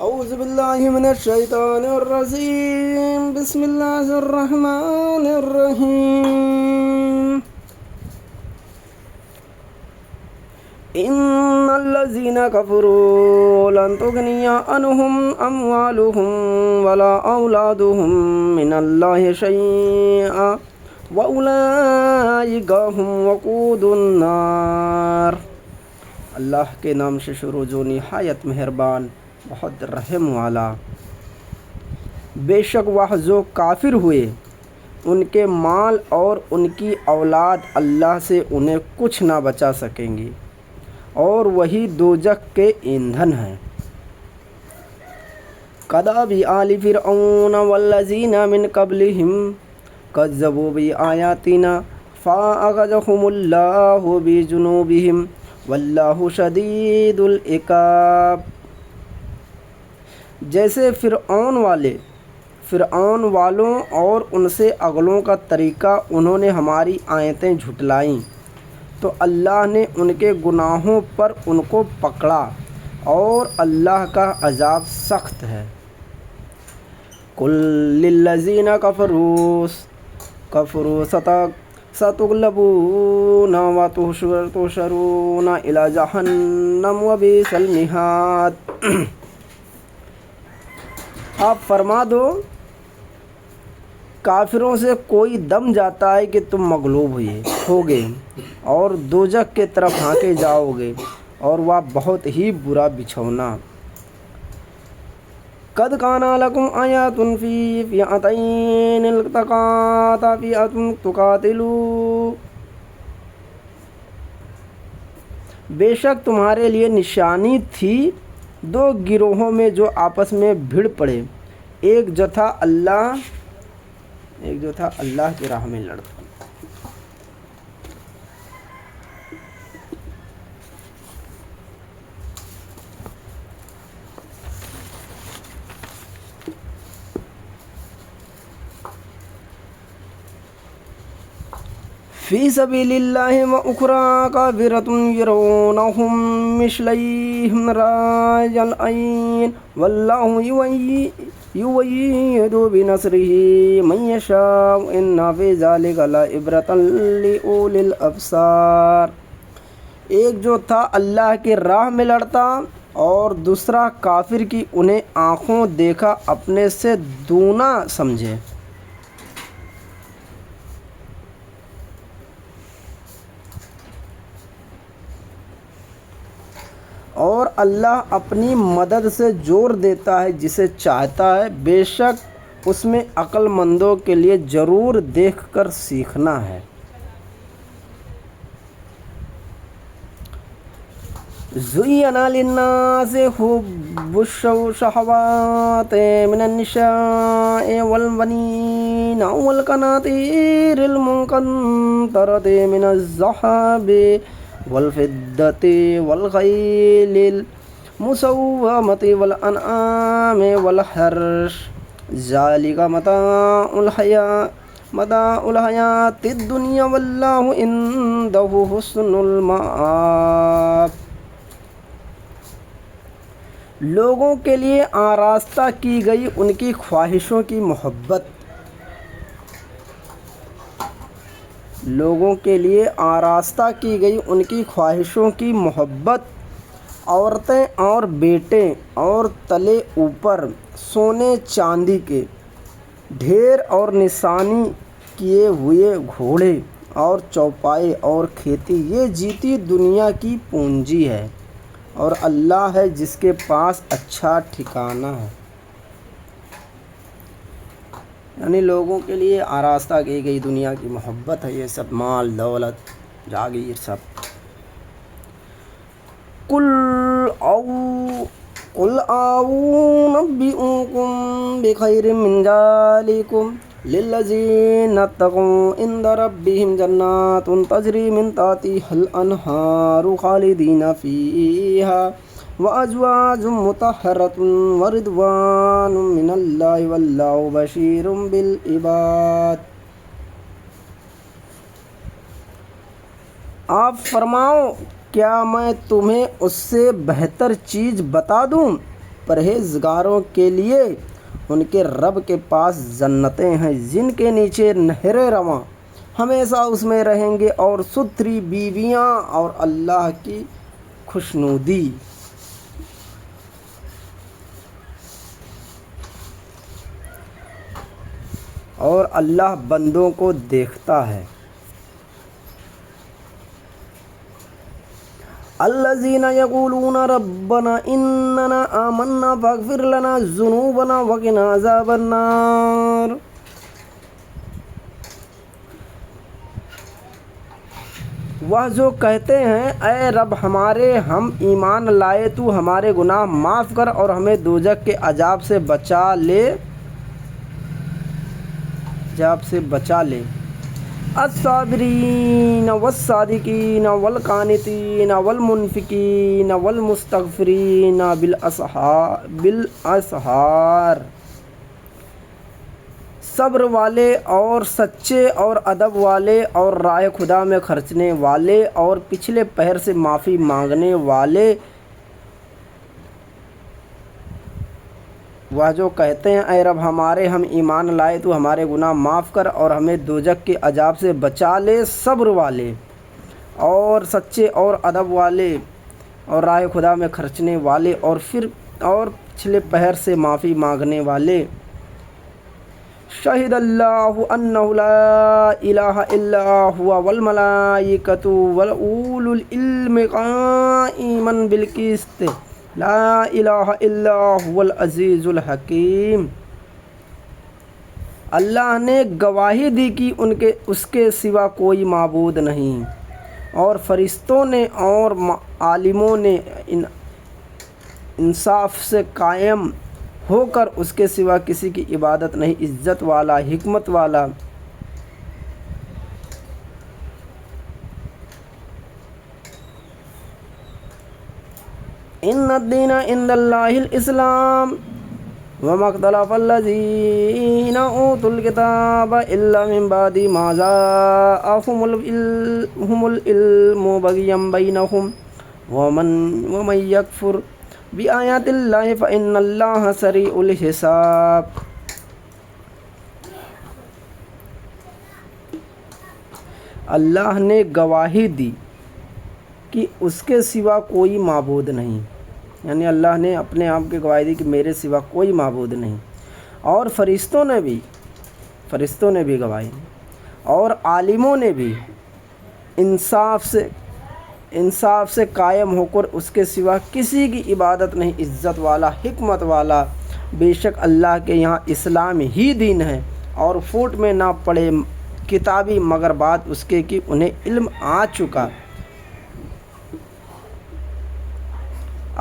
اعوذ باللہ من الشیطان الرجیم بسم اللہ الرحمن الرحیم ان الذین کفروا لن تغنی عنہم اموالہم ولا اولادہم من اللہ شیئا واولئک هم وقود النار۔ اللہ کے نام سے شروع جو نہایت مہربان بہت رحم والا۔ بے شک وہ جو کافر ہوئے ان کے مال اور ان کی اولاد اللہ سے انہیں کچھ نہ بچا سکیں گی اور وہی دوزخ کے ایندھن ہیں۔ کداب آل فرعون والذین من قبلہم کذبوا بآیاتنا فأخذہم اللہ بذنوبہم واللہ شدید العقاب۔ جیسے فرعون والوں اور ان سے اگلوں کا طریقہ انہوں نے ہماری آیتیں جھٹلائیں تو اللہ نے ان کے گناہوں پر ان کو پکڑا اور اللہ کا عذاب سخت ہے۔ قل للذین کفروا ستغلبون وتحشرون الی جہنم وبئس المہاد۔ آپ فرما دو کافروں سے کوئی دم جاتا ہے کہ تم مغلوب ہوگے اور دوزخ کے طرف ہانکے جاؤ گے اور وہ بہت ہی برا بچھونا۔ قد کان لکم آیات فی فئتین التقاتا فئۃ تقاتل۔ بے شک تمہارے لیے نشانی تھی دو گروہوں میں جو آپس میں بھڑ پڑے، ایک جو تھا اللہ کی راہ میں لڑتا۔ فی سبیل اللہ و اخری کافرۃ یرونہم مثلیہم رأی العین واللہ یؤید بنصرہ من یشاء ان فی ذلک لعبرۃ لأولی الابصار۔ ایک جو تھا اللہ کی راہ میں لڑتا اور دوسرا کافر کی انہیں آنکھوں دیکھا اپنے سے دونا سمجھے۔ اور اللہ اپنی مدد سے زور دیتا ہے جسے چاہتا ہے، بے شک اس میں عقل مندوں کے لیے ضرور دیکھ کر سیکھنا ہے۔ زُيِّنَ لِلنَّاسِ حُبُّ الشَّهَوَاتِ مِنَ النِّسَاءِ وَالْبَنِينَ وَالْقَنَاطِيرِ الْمُقَنطَرَةِ مِنَ الذَّهَبِ والفضة والخيل المسومة والأنعام والحرث ذلك متاع الحياة الدنيا والله عنده حسن المآب۔ لوگوں کے لیے آراستہ کی گئی ان کی خواہشوں کی محبت، لوگوں کے لیے آراستہ کی گئی ان کی خواہشوں کی محبت، عورتیں اور بیٹے اور تلے اوپر سونے چاندی کے ڈھیر اور نشانی کیے ہوئے گھوڑے اور چوپائے اور کھیتی، یہ جیتی دنیا کی پونجی ہے اور اللہ ہے جس کے پاس اچھا ٹھکانہ ہے۔ یعنی لوگوں کے لیے آراستہ کی گئی دنیا کی محبت ہے، یہ سب مال دولت جاگیر سب۔ قل أنبئكم بخير من ذلكم للذين اتقوا عند ربهم جنات تجري من تحتها الأنهار خالدين فيها وأزواج مطهرة ورضوان من الله والله بشير بالعباد۔ آپ فرماؤ کیا میں تمہیں اس سے بہتر چیز بتا دوں پرہیزگاروں کے لیے ان کے رب کے پاس جنتیں ہیں جن کے نیچے نہریں رواں، ہمیشہ اس میں رہیں گے، اور ستھری بیویاں اور اللہ کی خوشنودی۔ اور اللہ بندوں کو دیکھتا ہے۔ الذین یقولون ربنا اننا آمنا فاغفر لنا ذنوبنا وقنا عذاب النار۔ وہ جو کہتے ہیں اے رب ہمارے، ہم ایمان لائے، تو ہمارے گناہ معاف کر اور ہمیں دوزخ کے عذاب سے بچا لے۔ الصابرین والصادقین والقانتین والمنفقین والمستغفرین بالاسحار، صبر والے اور سچے اور ادب والے اور راہ خدا میں خرچنے والے اور پچھلے پہر سے معافی مانگنے والے۔ وہ جو کہتے ہیں اے رب ہمارے، ہم ایمان لائے، تو ہمارے گناہ معاف کر اور ہمیں دوزخ کے عذاب سے بچا لے، صبر والے اور سچے اور ادب والے اور راہ خدا میں خرچنے والے اور پچھلے پہر سے معافی مانگنے والے۔ شہد اللہ انہ لا الہ الا ہوا والملائکۃ واولو العلم قائما بالقسط لا الہ الا هو العزیز الحکیم۔ اللہ نے گواہی دی کہ اس کے سوا کوئی معبود نہیں، اور فرشتوں نے اور عالموں نے انصاف سے قائم ہو کر اس کے سوا کسی کی عبادت نہیں، عزت والا، حکمت والا۔ ان الدین عند اللہ الاسلام وما اختلف الذین اوتوا الکتاب الا من بعد ما جاءهم العلم بغیا بینہم ومن یکفر بآیات اللہ فإن اللہ سریع الحساب۔ اللہ نے گواہی دی کہ اس کے سوا کوئی معبود نہیں، یعنی اللہ نے اپنے آپ کی گواہی دی کہ میرے سوا کوئی معبود نہیں، اور فرشتوں نے بھی گواہی دی، اور عالموں نے بھی انصاف سے قائم ہو کر اس کے سوا کسی کی عبادت نہیں، عزت والا، حکمت والا۔ بے شک اللہ کے یہاں اسلام ہی دین ہے، اور پھوٹ میں نہ پڑے کتابی مگر بات اس کے کہ انہیں علم آ چکا۔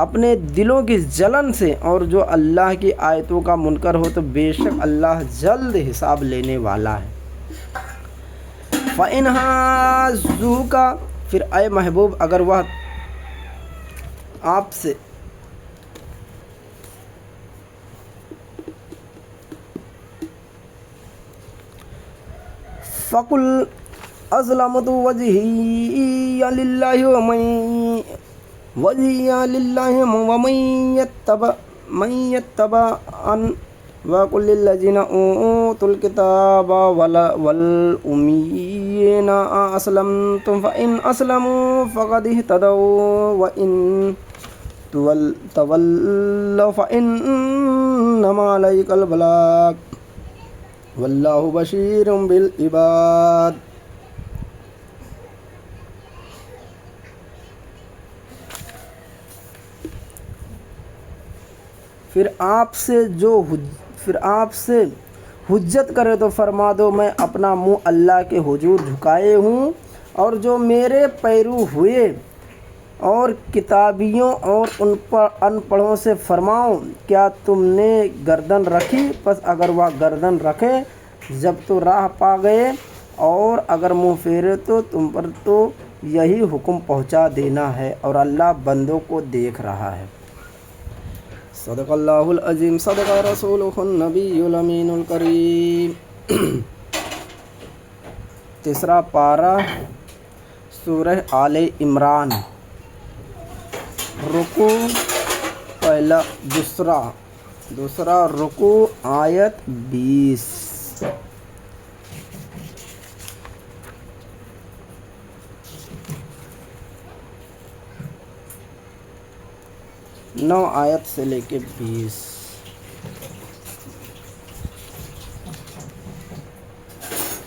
اپنے دلوں کی جلن سے، اور جو اللہ کی آیتوں کا منکر ہو تو بے شک اللہ جلد حساب لینے والا ہے۔ فَإِنْ حَاجُّوكَ، پھر اے محبوب اگر وہ آپ سے فَقُلْ أَسْلَمْتُ وَجْهِيَ لِلَّهِ وَمَن يَتَّبَعْنِ وَقُلْ لِلَّذِينَ أُوتُوا الْكِتَابَ وَالْأُمِّيِّينَ أَأَسْلَمْتُمْ فَإِنْ أَسْلَمُوا فَقَدِ اهْتَدَوْا وَإِنْ تَوَلَّوْا فَإِنَّمَا عَلَيْكَ الْبَلَاغُ وَاللَّهُ بَشِيرٌ بِالْعِبَادِ۔ پھر آپ سے حجت کرے تو فرما دو میں اپنا منہ اللہ کے حضور جھکائے ہوں، اور جو میرے پیرو ہوئے اور کتابیوں اور ان پڑھوں سے فرماؤں کیا تم نے گردن رکھی؟ پس اگر وہ گردن رکھے جب تو راہ پا گئے، اور اگر منہ پھیرے تو تم پر تو یہی حکم پہنچا دینا ہے، اور اللہ بندوں کو دیکھ رہا ہے۔ صدق اللہ العظیم، صدق رسولہ النبی الامین الکریم۔ تیسرا پارہ سورہ آل عمران، رکوع پہلا دوسرا رکوع آیت 20، 9 آیت سے لے کے 20۔